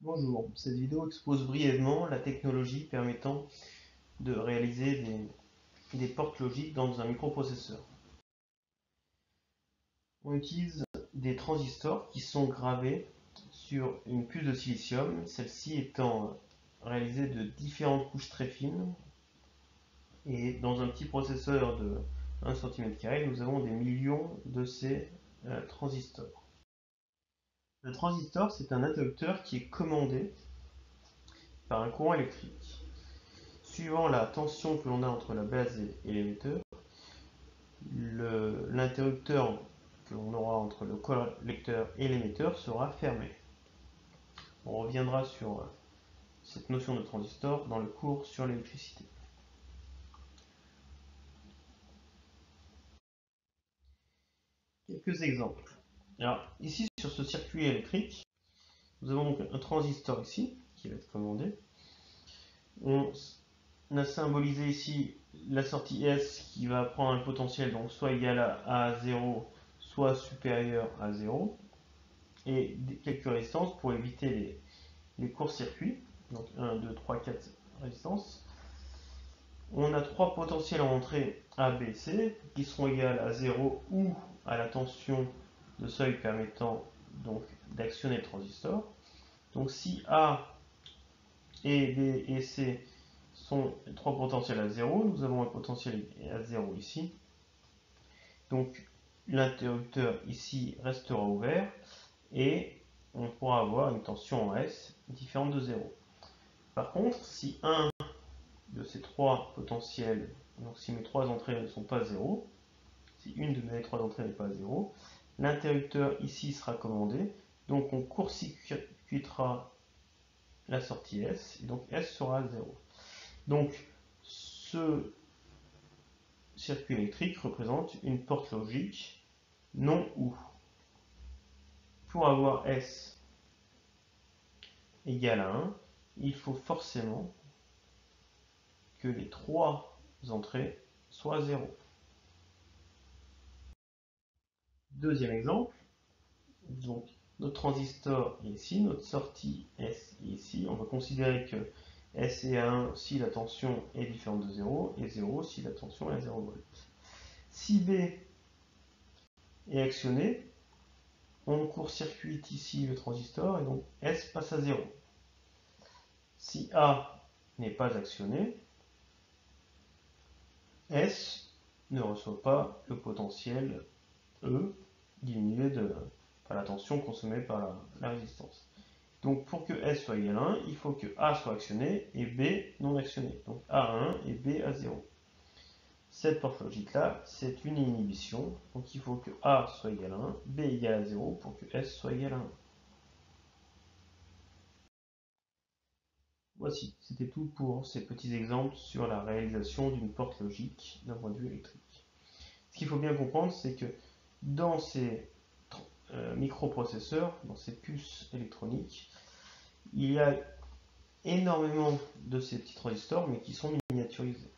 Bonjour, cette vidéo expose brièvement la technologie permettant de réaliser des portes logiques dans un microprocesseur. On utilise des transistors qui sont gravés sur une puce de silicium, celle-ci étant réalisée de différentes couches très fines. Et dans un petit processeur de 1 cm², nous avons des millions de ces transistors. Le transistor, c'est un interrupteur qui est commandé par un courant électrique. Suivant la tension que l'on a entre la base et l'émetteur, l'interrupteur que l'on aura entre le collecteur et l'émetteur sera fermé. On reviendra sur cette notion de transistor dans le cours sur l'électricité. Quelques exemples. Alors, ici, sur ce circuit électrique, nous avons donc un transistor ici, qui va être commandé. On a symbolisé ici la sortie S qui va prendre un potentiel donc soit égal à 0, soit supérieur à 0. Et quelques résistances pour éviter les courts-circuits. Donc 1, 2, 3, 4 résistances. On a trois potentiels en entrée A, B, C qui seront égales à 0 ou à la tension de seuil permettant donc d'actionner le transistor. Donc si A et B et C sont trois potentiels à 0, nous avons un potentiel à 0 ici. Donc l'interrupteur ici restera ouvert et on pourra avoir une tension en S différente de 0. Par contre, si un de ces trois potentiels, donc si mes trois entrées ne sont pas 0, si une de mes trois entrées n'est pas 0, l'interrupteur ici sera commandé, donc on court-circuitera la sortie S, et donc S sera 0. Donc ce circuit électrique représente une porte logique non OU. Pour avoir S égale à 1, il faut forcément que les trois entrées soient 0. Deuxième exemple, donc notre transistor est ici, notre sortie S est ici. On va considérer que S est à 1 si la tension est différente de 0 et 0 si la tension est à 0 V. Si B est actionné, on court-circuite ici le transistor et donc S passe à 0. Si A n'est pas actionné, S ne reçoit pas le potentiel E diminué par la tension consommée par la résistance. Donc pour que S soit égal à 1, il faut que A soit actionné et B non actionné. Donc A à 1 et B à 0. Cette porte logique-là, c'est une inhibition. Donc il faut que A soit égal à 1, B égal à 0 pour que S soit égal à 1. Voici, c'était tout pour ces petits exemples sur la réalisation d'une porte logique d'un point de vue électrique. Ce qu'il faut bien comprendre, c'est que dans ces microprocesseurs, dans ces puces électroniques, il y a énormément de ces petits transistors, mais qui sont miniaturisés.